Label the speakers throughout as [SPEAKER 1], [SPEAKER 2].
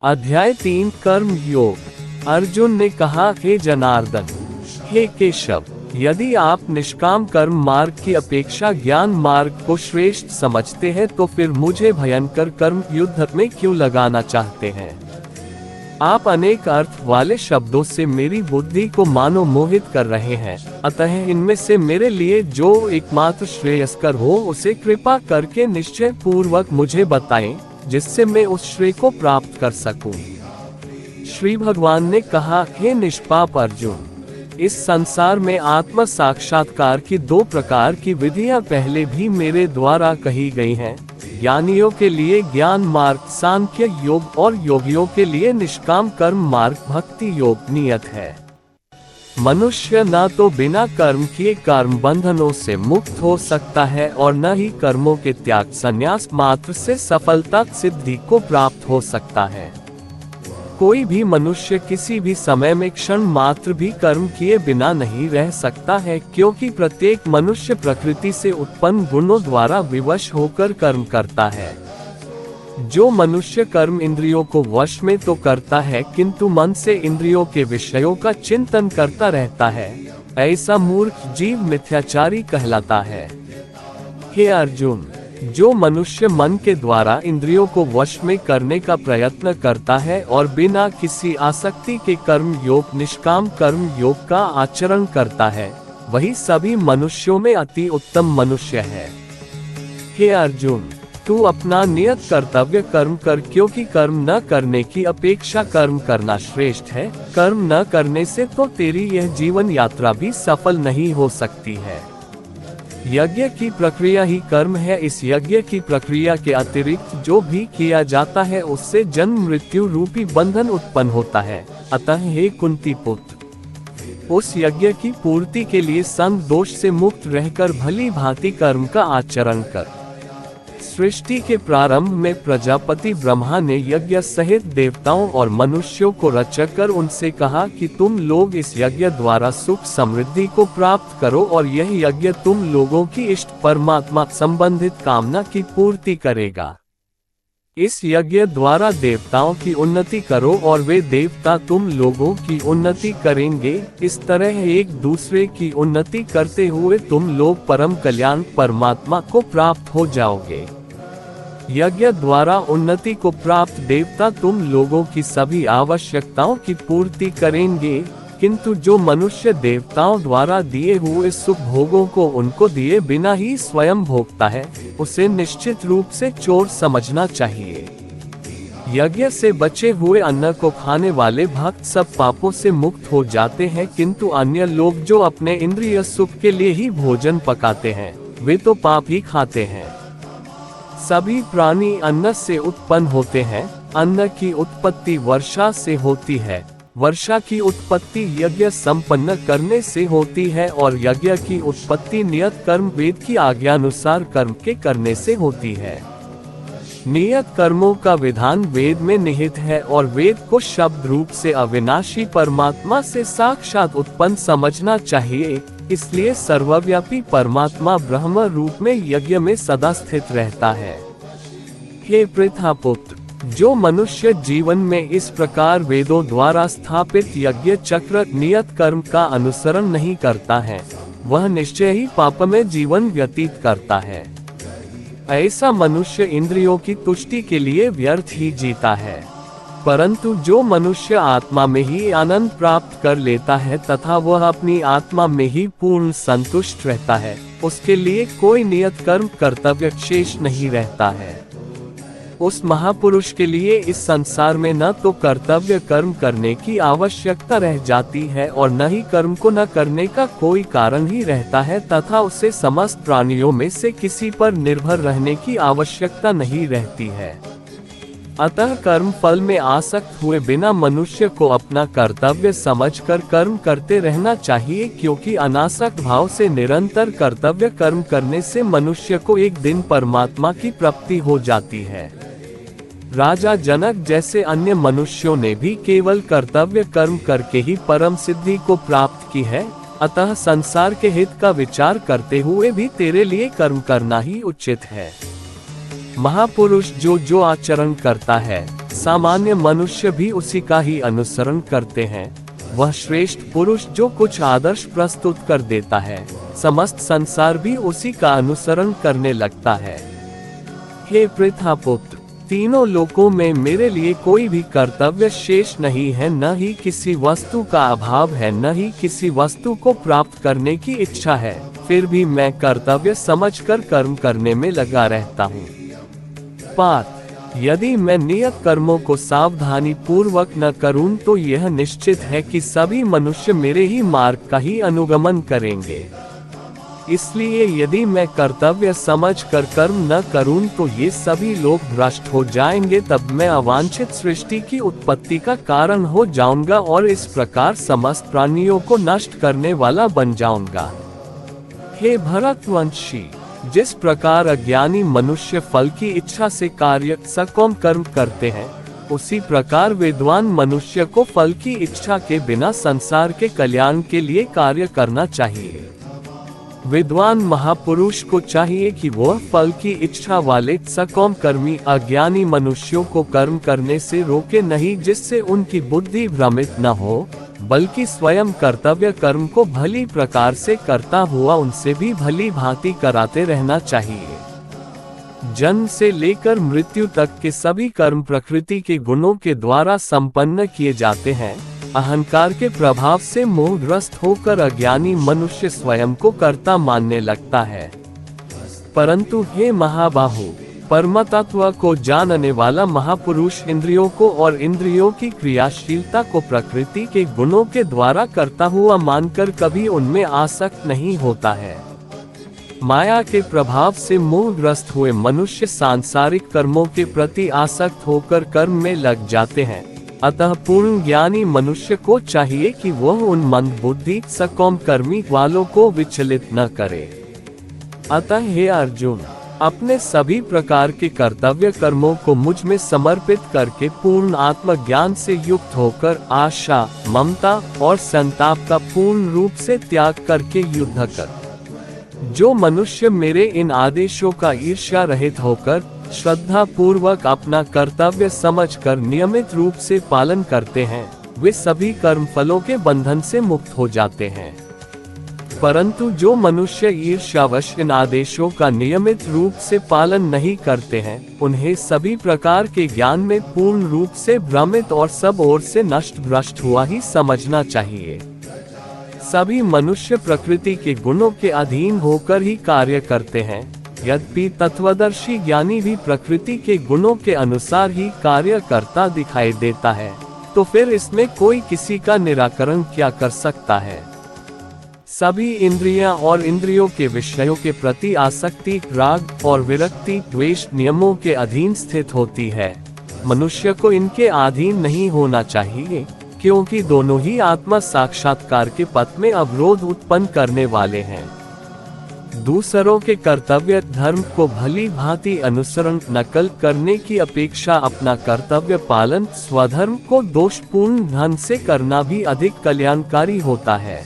[SPEAKER 1] अध्याय 3 कर्म योग। अर्जुन ने कहा, हे जनार्दन, हे केशव, यदि आप निष्काम कर्म मार्ग की अपेक्षा ज्ञान मार्ग को श्रेष्ठ समझते हैं तो फिर मुझे भयंकर कर्म युद्ध में क्यों लगाना चाहते हैं। आप अनेक अर्थ वाले शब्दों से मेरी बुद्धि को मानो मोहित कर रहे हैं, अतः इनमें से मेरे लिए जो एकमात्र श्रेयस्कर हो उसे कृपा करके निश्चय पूर्वक मुझे बताएं, जिससे मैं उस श्रेय को प्राप्त कर सकूं। श्री भगवान ने कहा, हे निष्पाप अर्जुन, इस संसार में आत्म साक्षात्कार की दो प्रकार की विधियां पहले भी मेरे द्वारा कही गई हैं। ज्ञानियों के लिए ज्ञान मार्ग सांख्य योग और योगियों के लिए निष्काम कर्म मार्ग भक्ति योग नियत है। मनुष्य न तो बिना कर्म किए कर्म बंधनों से मुक्त हो सकता है और न ही कर्मों के त्याग संन्यास मात्र से सफलता सिद्धि को प्राप्त हो सकता है। कोई भी मनुष्य किसी भी समय में क्षण मात्र भी कर्म किए बिना नहीं रह सकता है, क्योंकि प्रत्येक मनुष्य प्रकृति से उत्पन्न गुणों द्वारा विवश होकर कर्म करता है। जो मनुष्य कर्म इंद्रियों को वश में तो करता है किंतु मन से इंद्रियों के विषयों का चिंतन करता रहता है, ऐसा मूर्ख जीव मिथ्याचारी कहलाता है। हे अर्जुन, जो मनुष्य मन के द्वारा इंद्रियों को वश में करने का प्रयत्न करता है और बिना किसी आसक्ति के कर्म योग निष्काम कर्म योग का आचरण करता है, वही सभी मनुष्यों में अति उत्तम मनुष्य है। हे अर्जुन, तू अपना नियत कर्तव्य कर्म कर, क्योंकि कर्म न करने की अपेक्षा कर्म करना श्रेष्ठ है। कर्म न करने से तो तेरी यह जीवन यात्रा भी सफल नहीं हो सकती है। यज्ञ की प्रक्रिया ही कर्म है। इस यज्ञ की प्रक्रिया के अतिरिक्त जो भी किया जाता है उससे जन्म मृत्यु रूपी बंधन उत्पन्न होता है। अतः हे कुंती पुत्र, उस यज्ञ की पूर्ति के लिए संग दोष से मुक्त रहकर भली भांति कर्म का आचरण कर। सृष्टि के प्रारंभ में प्रजापति ब्रह्मा ने यज्ञ सहित देवताओं और मनुष्यों को रचकर उनसे कहा कि तुम लोग इस यज्ञ द्वारा सुख समृद्धि को प्राप्त करो और यह यज्ञ तुम लोगों की इष्ट परमात्मा संबंधित कामना की पूर्ति करेगा। इस यज्ञ द्वारा देवताओं की उन्नति करो और वे देवता तुम लोगों की उन्नति करेंगे। इस तरह एक दूसरे की उन्नति करते हुए तुम लोग परम कल्याण परमात्मा को प्राप्त हो जाओगे। यज्ञ द्वारा उन्नति को प्राप्त देवता तुम लोगों की सभी आवश्यकताओं की पूर्ति करेंगे, किंतु जो मनुष्य देवताओं द्वारा दिए हुए सुख भोगों को उनको दिए बिना ही स्वयं भोगता है, उसे निश्चित रूप से चोर समझना चाहिए। यज्ञ से बचे हुए अन्न को खाने वाले भक्त सब पापों से मुक्त हो जाते हैं, किंतु अन्य लोग जो अपने इंद्रिय सुख के लिए ही भोजन पकाते हैं, वे तो पाप ही खाते हैं। सभी प्राणी अन्न से उत्पन्न होते हैं। अन्न की उत्पत्ति वर्षा से होती है, वर्षा की उत्पत्ति यज्ञ संपन्न करने से होती है और यज्ञ की उत्पत्ति नियत कर्म वेद की आज्ञानुसार कर्म के करने से होती है। नियत कर्मों का विधान वेद में निहित है और वेद को शब्द रूप से अविनाशी परमात्मा से साक्षात उत्पन्न समझना चाहिए। इसलिए सर्वव्यापी परमात्मा ब्रह्म रूप में यज्ञ में सदा स्थित रहता है। हे पृथापुत्र, जो मनुष्य जीवन में इस प्रकार वेदों द्वारा स्थापित यज्ञ चक्र नियत कर्म का अनुसरण नहीं करता है, वह निश्चय ही पाप में जीवन व्यतीत करता है। ऐसा मनुष्य इंद्रियों की तुष्टि के लिए व्यर्थ ही जीता है। परंतु जो मनुष्य आत्मा में ही आनंद प्राप्त कर लेता है तथा वह अपनी आत्मा में ही पूर्ण संतुष्ट रहता है, उसके लिए कोई नियत कर्म कर्तव्य शेष नहीं रहता है। उस महापुरुष के लिए इस संसार में न तो कर्तव्य कर्म करने की आवश्यकता रह जाती है और न ही कर्म को न करने का कोई कारण ही रहता है, तथा उसे समस्त प्राणियों में से किसी पर निर्भर रहने की आवश्यकता नहीं रहती है। अतः कर्म फल में आसक्त हुए बिना मनुष्य को अपना कर्तव्य समझकर कर्म करते रहना चाहिए, क्योंकि अनासक्त भाव से निरंतर कर्तव्य कर्म करने से मनुष्य को एक दिन परमात्मा की प्राप्ति हो जाती है। राजा जनक जैसे अन्य मनुष्यों ने भी केवल कर्तव्य कर्म करके ही परम सिद्धि को प्राप्त की है। अतः संसार के हित का विचार करते हुए भी तेरे लिए कर्म करना ही उचित है। महापुरुष जो जो आचरण करता है, सामान्य मनुष्य भी उसी का ही अनुसरण करते हैं। वह श्रेष्ठ पुरुष जो कुछ आदर्श प्रस्तुत कर देता है, समस्त संसार भी उसी का अनुसरण करने लगता है। हे पृथापुत्र, तीनों लोकों में मेरे लिए कोई भी कर्तव्य शेष नहीं है, न ही किसी वस्तु का अभाव है, न ही किसी वस्तु को प्राप्त करने की इच्छा है। फिर भी मैं कर्तव्य समझकर कर्म करने में लगा रहता हूँ। पाठ: यदि मैं नियत कर्मों को सावधानी पूर्वक न करूं तो यह निश्चित है कि सभी मनुष्य मेरे ही मार्ग का ही अनुगमन करेंगे। इसलिए यदि मैं कर्तव्य समझकर कर्म न करूं तो ये सभी लोग भ्रष्ट हो जाएंगे, तब मैं अवांछित सृष्टि की उत्पत्ति का कारण हो जाऊंगा और इस प्रकार समस्त प्राणियों को नष्ट करने वाला बन जाऊंगा। हे भरतवंशी, जिस प्रकार अज्ञानी मनुष्य फल की इच्छा से कार्य सकौम कर्म करते हैं, उसी प्रकार विद्वान मनुष्य को फल की इच्छा के बिना संसार के कल्याण के लिए कार्य करना चाहिए। विद्वान महापुरुष को चाहिए कि वह फल की इच्छा वाले सकौम कर्मी अज्ञानी मनुष्यों को कर्म करने से रोके नहीं, जिससे उनकी बुद्धि भ्रमित न हो, बल्कि स्वयं कर्तव्य कर्म को भली प्रकार से करता हुआ उनसे भी भली भांति कराते रहना चाहिए। जन्म से लेकर मृत्यु तक के सभी कर्म प्रकृति के गुणों के द्वारा संपन्न किए जाते हैं। अहंकार के प्रभाव से मोहग्रस्त होकर अज्ञानी मनुष्य स्वयं को कर्ता मानने लगता है। परंतु हे महाबाहु, परम तत्व को जानने वाला महापुरुष इंद्रियों को और इंद्रियों की क्रियाशीलता को प्रकृति के गुणों के द्वारा करता हुआ मानकर कभी उनमें आसक्त नहीं होता है। माया के प्रभाव से मोहग्रस्त हुए मनुष्य सांसारिक कर्मों के प्रति आसक्त होकर कर्म में लग जाते हैं। अतः पूर्ण ज्ञानी मनुष्य को चाहिए कि वह उन मंद बुद्धि सकौम कर्मी वालों को विचलित न करे। अतः हे अर्जुन, अपने सभी प्रकार के कर्तव्य कर्मों को मुझ में समर्पित करके पूर्ण आत्मज्ञान से युक्त होकर आशा, ममता और संताप का पूर्ण रूप से त्याग करके युद्ध कर। जो मनुष्य मेरे इन आदेशों का ईर्ष्या रहित होकर श्रद्धा पूर्वक अपना कर्तव्य समझकर नियमित रूप से पालन करते हैं, वे सभी कर्म फलों के बंधन से मुक्त हो जाते हैं। परंतु जो मनुष्य ईर्ष्यावश इन आदेशों का नियमित रूप से पालन नहीं करते हैं, उन्हें सभी प्रकार के ज्ञान में पूर्ण रूप से भ्रमित और सब ओर से नष्ट भ्रष्ट हुआ ही समझना चाहिए। सभी मनुष्य प्रकृति के गुणों के अधीन होकर ही कार्य करते हैं। यद्यपि तत्वदर्शी ज्ञानी भी प्रकृति के गुणों के अनुसार ही कार्य करता दिखाई देता है, तो फिर इसमें कोई किसी का निराकरण क्या कर सकता है। सभी इंद्रियां और इंद्रियों के विषयों के प्रति आसक्ति, राग और विरक्ति द्वेष नियमों के अधीन स्थित होती है। मनुष्य को इनके अधीन नहीं होना चाहिए, क्योंकि दोनों ही आत्मा साक्षात्कार के पथ में अवरोध उत्पन्न करने वाले हैं। दूसरों के कर्तव्य धर्म को भली भांति अनुसरण नकल करने की अपेक्षा अपना कर्तव्य पालन स्वधर्म को दोषपूर्ण ढंग से करना भी अधिक कल्याणकारी होता है।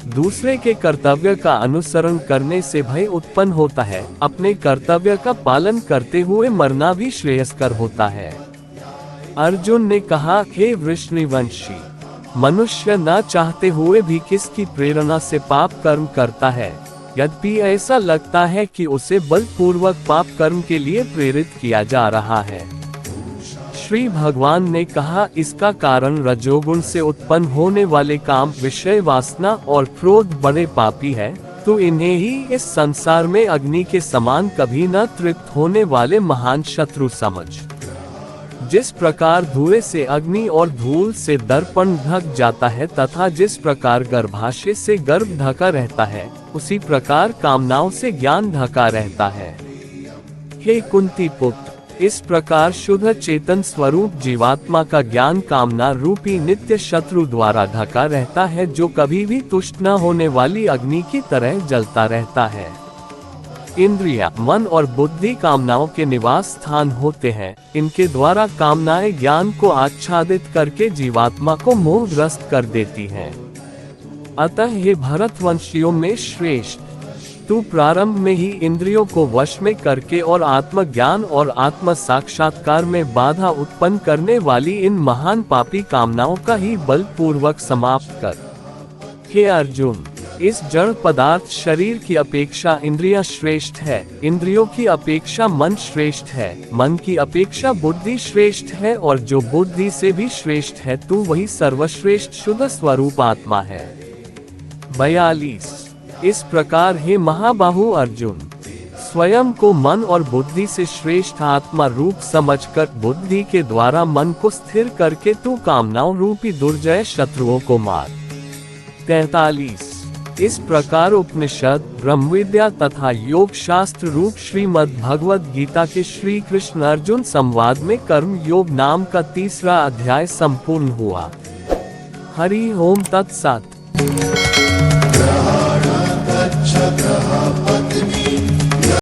[SPEAKER 1] दूसरे के कर्तव्य का अनुसरण करने से भय उत्पन्न होता है, अपने कर्तव्य का पालन करते हुए मरना भी श्रेयस्कर होता है। अर्जुन ने कहा, हे वृषणिवंशी, मनुष्य न चाहते हुए भी किसकी प्रेरणा से पाप कर्म करता है। यद्यपि ऐसा लगता है कि उसे बलपूर्वक पाप कर्म के लिए प्रेरित किया जा रहा है। श्री भगवान ने कहा, इसका कारण रजोगुण से उत्पन्न होने वाले काम, विषय वासना और क्रोध बड़े पापी है, तो इन्हें ही इस संसार में अग्नि के समान कभी न तृप्त होने वाले महान शत्रु समझ। जिस प्रकार धुएं से अग्नि और धूल से दर्पण ढक जाता है तथा जिस प्रकार गर्भाशय से गर्भ ढका रहता है, उसी प्रकार कामनाओं से ज्ञान ढका रहता है। हे कुंती पुत्र, इस प्रकार शुद्ध चेतन स्वरूप जीवात्मा का ज्ञान कामना रूपी नित्य शत्रु द्वारा ढका रहता है, जो कभी भी तुष्ट न होने वाली अग्नि की तरह जलता रहता है। इंद्रिया, मन और बुद्धि कामनाओं के निवास स्थान होते हैं। इनके द्वारा कामनाएं ज्ञान को आच्छादित करके जीवात्मा को मोहग्रस्त कर देती हैं। अतः हे भरतवंशियों में श्रेष्ठ, तू प्रारंभ में ही इंद्रियों को वश में करके और आत्मज्ञान और आत्म साक्षात्कार में बाधा उत्पन्न करने वाली इन महान पापी कामनाओं का ही बलपूर्वक समाप्त कर। हे अर्जुन, इस जड़ पदार्थ शरीर की अपेक्षा इंद्रियां श्रेष्ठ है, इंद्रियों की अपेक्षा मन श्रेष्ठ है, मन की अपेक्षा बुद्धि श्रेष्ठ है, और जो बुद्धि से भी श्रेष्ठ है तू वही सर्वश्रेष्ठ शुद्ध स्वरूप आत्मा है। 42। इस प्रकार हे महाबाहु अर्जुन, स्वयं को मन और बुद्धि से श्रेष्ठ आत्मा रूप समझकर बुद्धि के द्वारा मन को स्थिर करके तू कामनाओं रूपी दुर्जय शत्रुओं को मार। 43। इस प्रकार उपनिषद, ब्रह्मविद्या तथा योग शास्त्र रूप श्रीमद् भगवद गीता के श्री कृष्ण अर्जुन संवाद में कर्म योग नाम का 3रा अध्याय संपूर्ण हुआ। हरि ओम तत्सत।